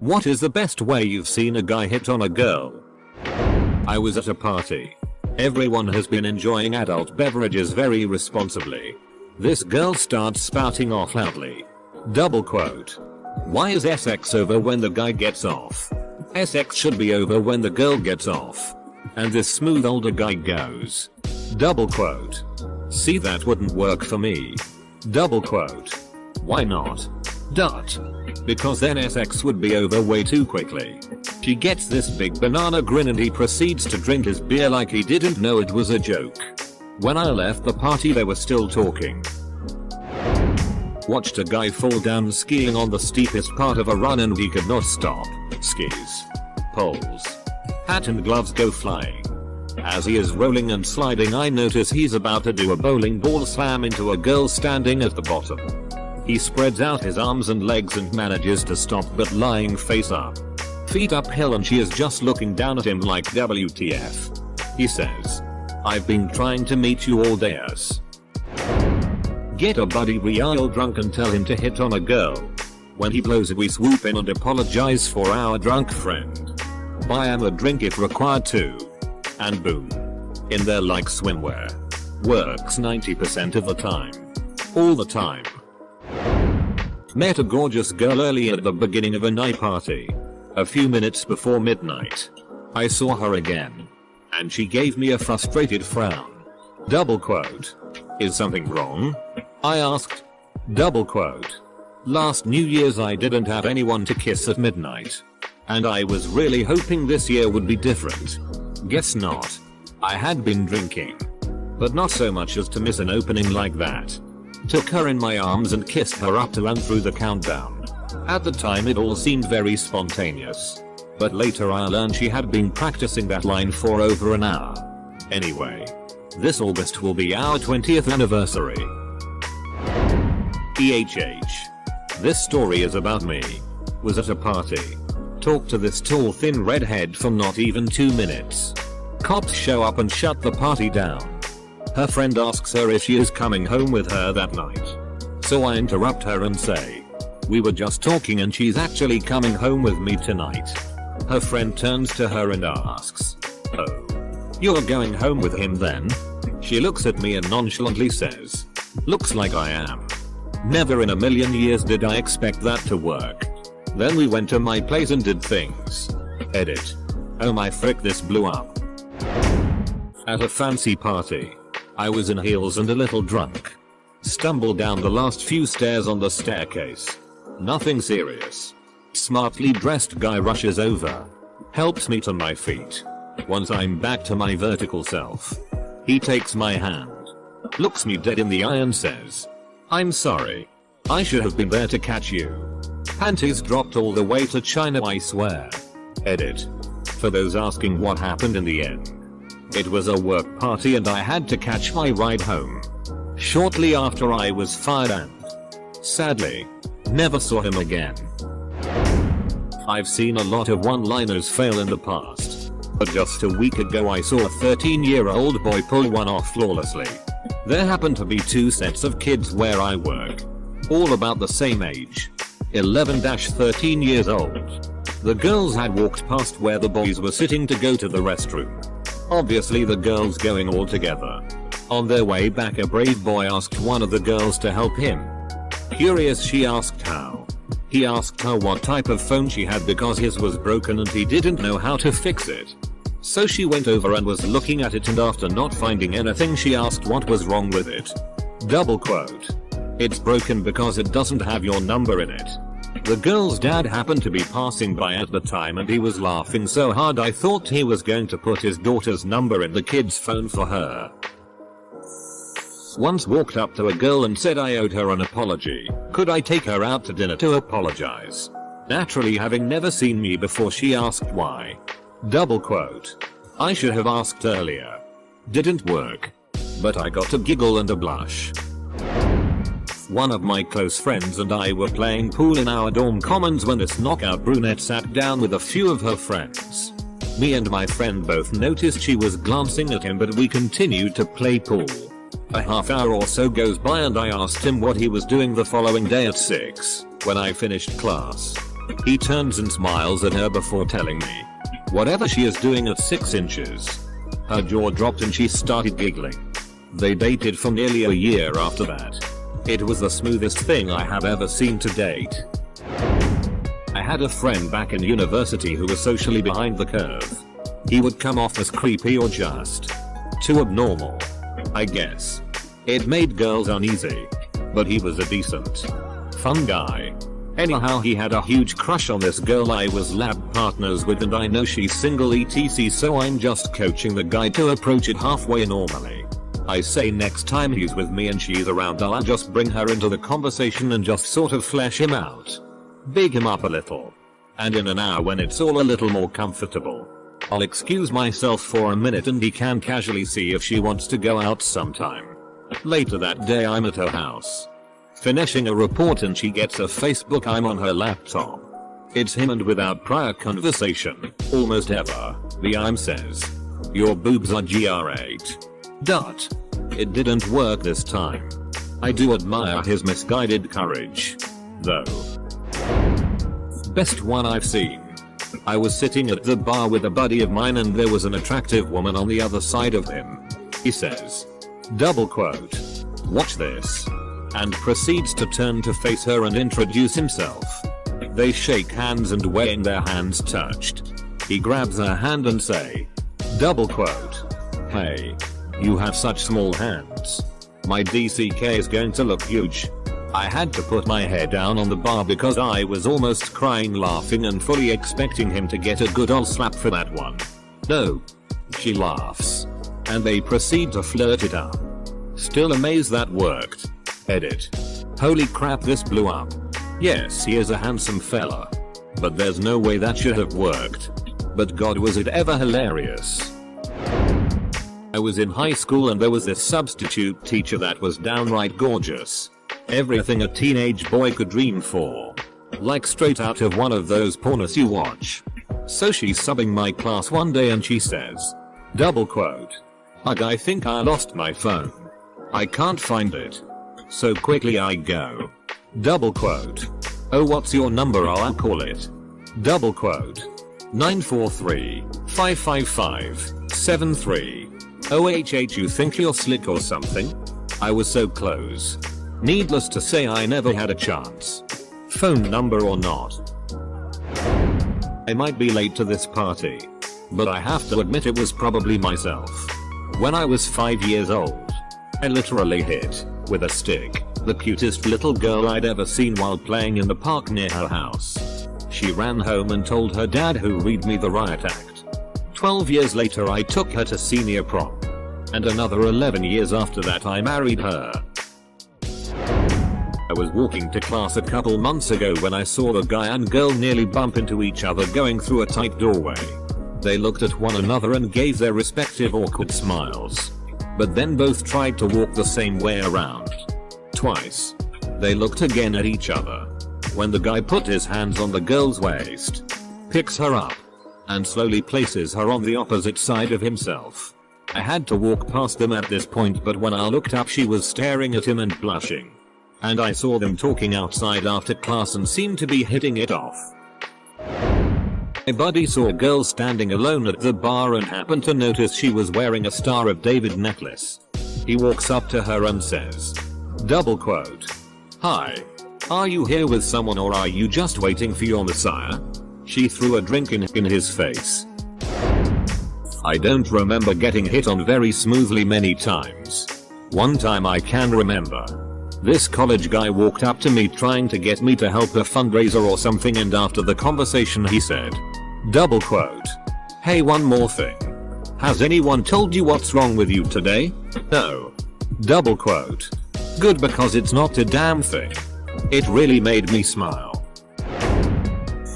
What is the best way you've seen a guy hit on a girl? I was at a party. Everyone has been enjoying adult beverages very responsibly. This girl starts spouting off loudly. Double quote. Why is sex over when the guy gets off? Sex should be over when the girl gets off. And this smooth older guy goes. Double quote. See, that wouldn't work for me. Double quote. Why not? Dot. Because then sex would be over way too quickly. She gets this big banana grin and he proceeds to drink his beer like he didn't know it was a joke. When I left the party they were still talking. Watched a guy fall down skiing on the steepest part of a run and he could not stop. Skis, poles, hat and gloves go flying. As he is rolling and sliding I notice he's about to do a bowling ball slam into a girl standing at the bottom. He spreads out his arms and legs and manages to stop but lying face up. Feet uphill and she is just looking down at him like WTF. He says, I've been trying to meet you all day. Get a buddy real drunk and tell him to hit on a girl. When he blows it we swoop in and apologize for our drunk friend. Buy him a drink if required to. And boom. In there like swimwear. Works 90% of the time. All the time. Met a gorgeous girl early at the beginning of a night party. A few minutes before midnight. I saw her again. And she gave me a frustrated frown. Double quote. Is something wrong? I asked. Double quote. Last New Year's I didn't have anyone to kiss at midnight. And I was really hoping this year would be different. Guess not. I had been drinking. But not so much as to miss an opening like that. Took her in my arms and kissed her up to and through the countdown. At the time it all seemed very spontaneous. But later I learned she had been practicing that line for over an hour. Anyway. This August will be our 20th anniversary. EHH. This story is about me. Was at a party. Talked to this tall thin redhead for not even 2 minutes. Cops show up and shut the party down. Her friend asks her if she is coming home with her that night. So I interrupt her and say, we were just talking and she's actually coming home with me tonight. Her friend turns to her and asks, oh, you're going home with him then? She looks at me and nonchalantly says, looks like I am. Never in a million years did I expect that to work. Then we went to my place and did things. Edit. Oh my frick, this blew up. At a fancy party. I was in heels and a little drunk. Stumbled down the last few stairs on the staircase. Nothing serious. Smartly dressed guy rushes over. Helps me to my feet. Once I'm back to my vertical self. He takes my hand. Looks me dead in the eye and says, I'm sorry. I should have been there to catch you. Panties dropped all the way to China, I swear. Edit. For those asking what happened in the end. It was a work party and I had to catch my ride home. Shortly after I was fired and, sadly, never saw him again. I've seen a lot of one-liners fail in the past. But just a week ago I saw a 13-year-old boy pull one off flawlessly. There happened to be 2 sets of kids where I work. All about the same age. 11-13 years old. The girls had walked past where the boys were sitting to go to the restroom. Obviously the girls going all together. On their way back a brave boy asked one of the girls to help him. Curious she asked how. He asked her what type of phone she had because his was broken and he didn't know how to fix it. So she went over and was looking at it and after not finding anything she asked what was wrong with it. Double quote. It's broken because it doesn't have your number in it. The girl's dad happened to be passing by at the time and he was laughing so hard I thought he was going to put his daughter's number in the kid's phone for her. Once walked up to a girl and said I owed her an apology. Could I take her out to dinner to apologize? Naturally, having never seen me before, she asked why. Double quote. I should have asked earlier. Didn't work. But I got a giggle and a blush. One of my close friends and I were playing pool in our dorm commons when this knockout brunette sat down with a few of her friends. Me and my friend both noticed she was glancing at him, but we continued to play pool. A half hour or so goes by and I asked him what he was doing the following day at 6 when I finished class. He turns and smiles at her before telling me whatever she is doing at 6 inches. Her jaw dropped and she started giggling. They dated for nearly a year after that. It was the smoothest thing I have ever seen to date. I had a friend back in university who was socially behind the curve. He would come off as creepy or just too abnormal, I guess. It made girls uneasy. But he was a decent, fun guy. Anyhow, he had a huge crush on this girl I was lab partners with, and I know she's single etc, so I'm just coaching the guy to approach it halfway normally. I say next time he's with me and she's around, I'll just bring her into the conversation and just sort of flesh him out. Big him up a little. And in an hour when it's all a little more comfortable, I'll excuse myself for a minute and he can casually see if she wants to go out sometime. Later that day I'm at her house, finishing a report, and she gets a Facebook I'm on her laptop. It's him, and without prior conversation, almost ever, the IM says, "Your boobs are GR8. It didn't work this time. I do admire his misguided courage, though. Best one I've seen. I was sitting at the bar with a buddy of mine and there was an attractive woman on the other side of him. He says, double quote, "Watch this," and proceeds to turn to face her and introduce himself. They shake hands, and when their hands touched, he grabs her hand and say, double quote, "Hey, you have such small hands. My DCK is going to look huge." I had to put my head down on the bar because I was almost crying laughing and fully expecting him to get a good ol' slap for that one. No. She laughs. And they proceed to flirt it up. Still amazed that worked. Edit. Holy crap, this blew up. Yes, he is a handsome fella. But there's no way that should have worked. But God, was it ever hilarious. I was in high school and there was this substitute teacher that was downright gorgeous. Everything a teenage boy could dream for. Like straight out of one of those pornos you watch. So she's subbing my class one day and she says, double quote, "Ugh, I think I lost my phone. I can't find it." So quickly I go, double quote, "Oh, what's your number? I'll call it." Double quote, 943-555-73. OHH, you think you're slick or something? I was so close. Needless to say, I never had a chance. Phone number or not. I might be late to this party, but I have to admit it was probably myself. When I was 5 years old, I literally hit, with a stick, the cutest little girl I'd ever seen while playing in the park near her house. She ran home and told her dad, who read me the riot act. 12 years later I took her to senior prom. And another 11 years after that I married her. I was walking to class a couple months ago when I saw the guy and girl nearly bump into each other going through a tight doorway. They looked at one another and gave their respective awkward smiles. But then both tried to walk the same way around. Twice. They looked again at each other. When the guy put his hands on the girl's waist, picks her up, and slowly places her on the opposite side of himself. I had to walk past them at this point, but when I looked up she was staring at him and blushing. And I saw them talking outside after class and seemed to be hitting it off. My buddy saw a girl standing alone at the bar and happened to notice she was wearing a Star of David necklace. He walks up to her and says, double quote, "Hi. Are you here with someone or are you just waiting for your messiah?" She threw a drink in his face. I don't remember getting hit on very smoothly many times. One time I can remember. This college guy walked up to me trying to get me to help a fundraiser or something, and after the conversation he said, double quote, "Hey, one more thing. Has anyone told you what's wrong with you today?" No. Double quote. Good, because it's not a damn thing. It really made me smile.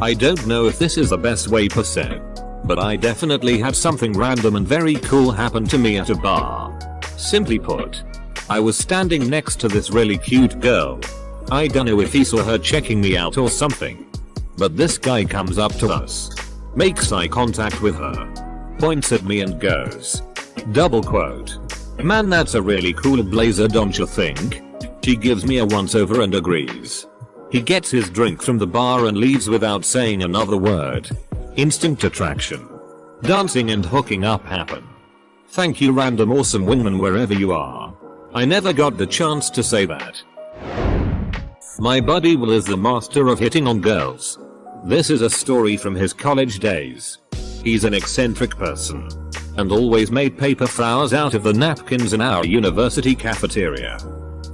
I don't know if this is the best way per se, but I definitely had something random and very cool happen to me at a bar. Simply put, I was standing next to this really cute girl. I don't know if he saw her checking me out or something, but this guy comes up to us, makes eye contact with her, points at me and goes, double quote, "Man, that's a really cool blazer, don't you think?" She gives me a once over and agrees. He gets his drink from the bar and leaves without saying another word. Instant attraction. Dancing and hooking up happen. Thank you random awesome wingman wherever you are. I never got the chance to say that. My buddy Will is the master of hitting on girls. This is a story from his college days. He's an eccentric person and always made paper flowers out of the napkins in our university cafeteria.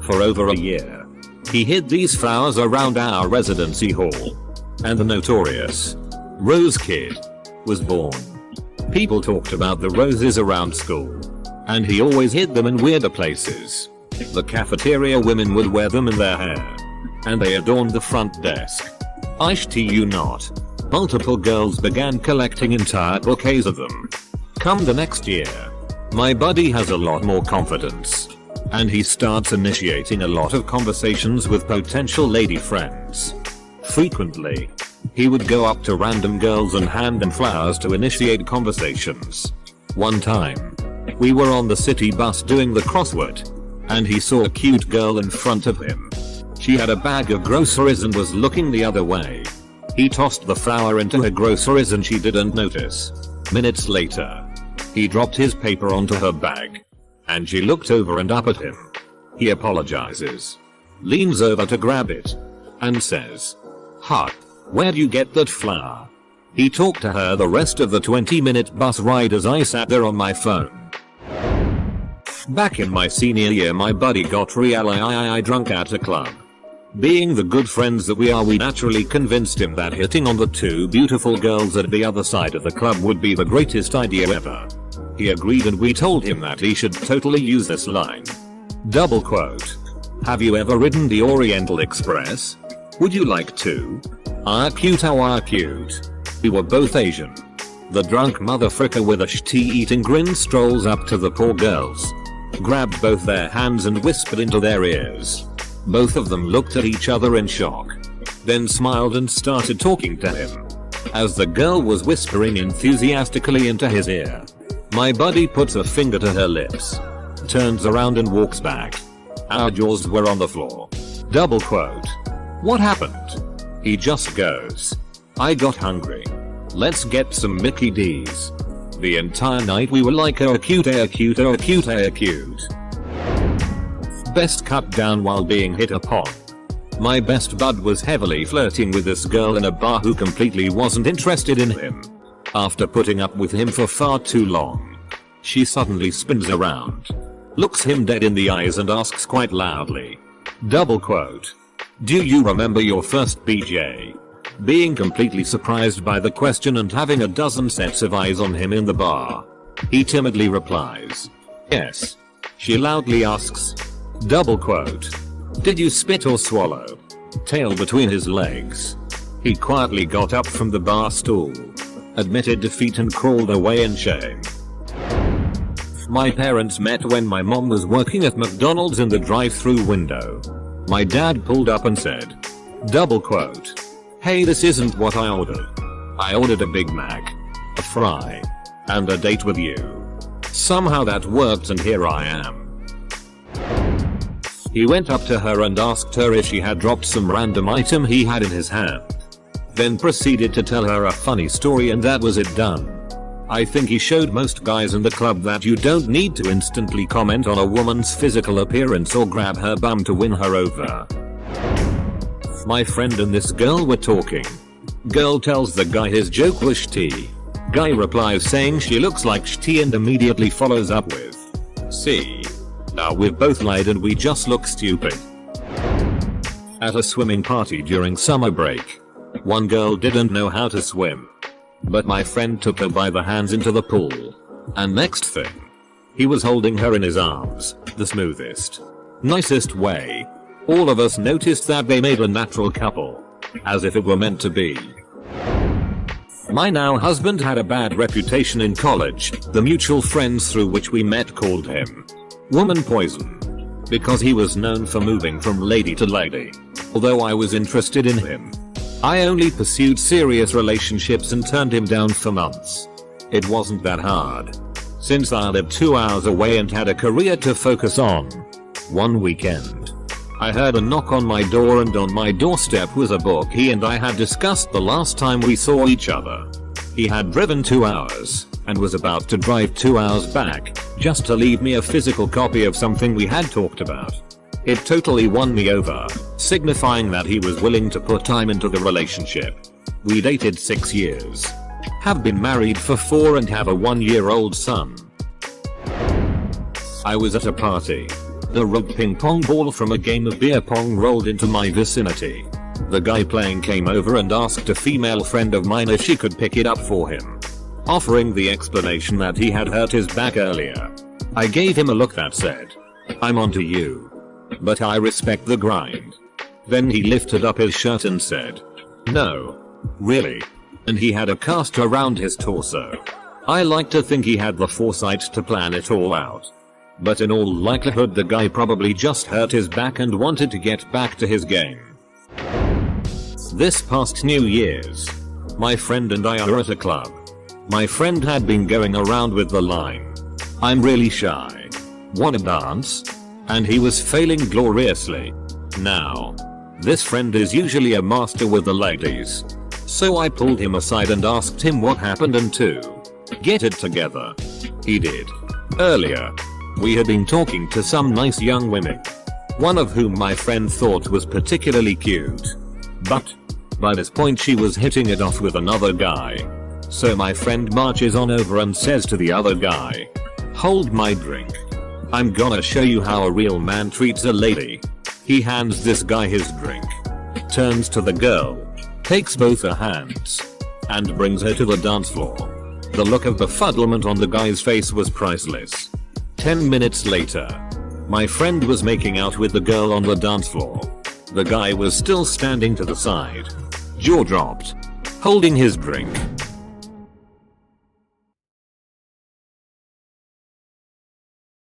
For over a year, he hid these flowers around our residency hall. And the notorious Rose Kid was born. People talked about the roses around school, and he always hid them in weirder places. The cafeteria women would wear them in their hair, and they adorned the front desk. I shit you not. Multiple girls began collecting entire bouquets of them. Come the next year, my buddy has a lot more confidence, and he starts initiating a lot of conversations with potential lady friends. Frequently, he would go up to random girls and hand them flowers to initiate conversations. One time, we were on the city bus doing the crossword, and he saw a cute girl in front of him. She had a bag of groceries and was looking the other way. He tossed the flower into her groceries and she didn't notice. Minutes later, he dropped his paper onto her bag, and she looked over and up at him. He apologizes, leans over to grab it, and says, "Huh, where'd you get that flower?" He talked to her the rest of the 20-minute bus ride as I sat there on my phone. Back in my senior year, my buddy got really drunk at a club. Being the good friends that we are, we naturally convinced him that hitting on the two beautiful girls at the other side of the club would be the greatest idea ever. He agreed and we told him that he should totally use this line. Double quote. "Have you ever ridden the Oriental Express? Would you like to? Ah cute, how ah cute." We were both Asian. The drunk motherfricker with a shitty-eating grin strolls up to the poor girls, grabbed both their hands and whispered into their ears. Both of them looked at each other in shock, then smiled and started talking to him. As the girl was whispering enthusiastically into his ear, my buddy puts a finger to her lips, turns around and walks back. Our jaws were on the floor. Double quote. "What happened?" He just goes, "I got hungry. Let's get some Mickey D's." The entire night we were like oh cute, oh cute, oh cute, oh cute. Best cut down while being hit upon. My best bud was heavily flirting with this girl in a bar who completely wasn't interested in him. After putting up with him for far too long, she suddenly spins around, looks him dead in the eyes and asks quite loudly, double quote, "Do you remember your first BJ?" Being completely surprised by the question and having a dozen sets of eyes on him in the bar, he timidly replies, "Yes." She loudly asks, double quote, "Did you spit or swallow?" Tail between his legs, he quietly got up from the bar stool, admitted defeat and crawled away in shame. My parents met when my mom was working at McDonald's in the drive-thru window. My dad pulled up and said, double quote, "Hey, this isn't what I ordered. I ordered a Big Mac, a fry, and a date with you." Somehow that worked and here I am. He went up to her and asked her if she had dropped some random item he had in his hand. Then proceeded to tell her a funny story and that was it done. I think he showed most guys in the club that you don't need to instantly comment on a woman's physical appearance or grab her bum to win her over. My friend and this girl were talking. Girl tells the guy his joke was shitty. Guy replies saying she looks like shitty and immediately follows up with, "See? Now we've both lied and we just look stupid." At a swimming party during summer break, one girl didn't know how to swim, but my friend took her by the hands into the pool, and next thing, he was holding her in his arms, the smoothest, nicest way. All of us noticed that they made a natural couple, as if it were meant to be. My now husband had a bad reputation in college. The mutual friends through which we met called him Woman Poison, because he was known for moving from lady to lady. Although I was interested in him, I only pursued serious relationships and turned him down for months. It wasn't that hard, since I lived 2 hours away and had a career to focus on. One weekend, I heard a knock on my door, and on my doorstep was a book he and I had discussed the last time we saw each other. He had driven 2 hours and was about to drive 2 hours back just to leave me a physical copy of something we had talked about. It totally won me over, signifying that he was willing to put time into the relationship. We dated 6 years, have been married for 4 and have a 1-year-old son. I was at a party. The rubbed ping pong ball from a game of beer pong rolled into my vicinity. The guy playing came over and asked a female friend of mine if she could pick it up for him, offering the explanation that he had hurt his back earlier. I gave him a look that said, "I'm onto you, but I respect the grind." Then he lifted up his shirt and said, "No. Really?" And he had a cast around his torso. I like to think he had the foresight to plan it all out. But in all likelihood the guy probably just hurt his back and wanted to get back to his game. This past New Year's, my friend and I are at a club. My friend had been going around with the line, "I'm really shy. Wanna dance?" And he was failing gloriously. Now, this friend is usually a master with the ladies. So I pulled him aside and asked him what happened and to get it together. He did. Earlier, we had been talking to some nice young women, one of whom my friend thought was particularly cute. But by this point she was hitting it off with another guy. So my friend marches on over and says to the other guy, "Hold my drink. I'm gonna show you how a real man treats a lady." He hands this guy his drink, turns to the girl, takes both her hands, and brings her to the dance floor. The look of befuddlement on the guy's face was priceless. 10 minutes later, my friend was making out with the girl on the dance floor. The guy was still standing to the side, jaw dropped, holding his drink.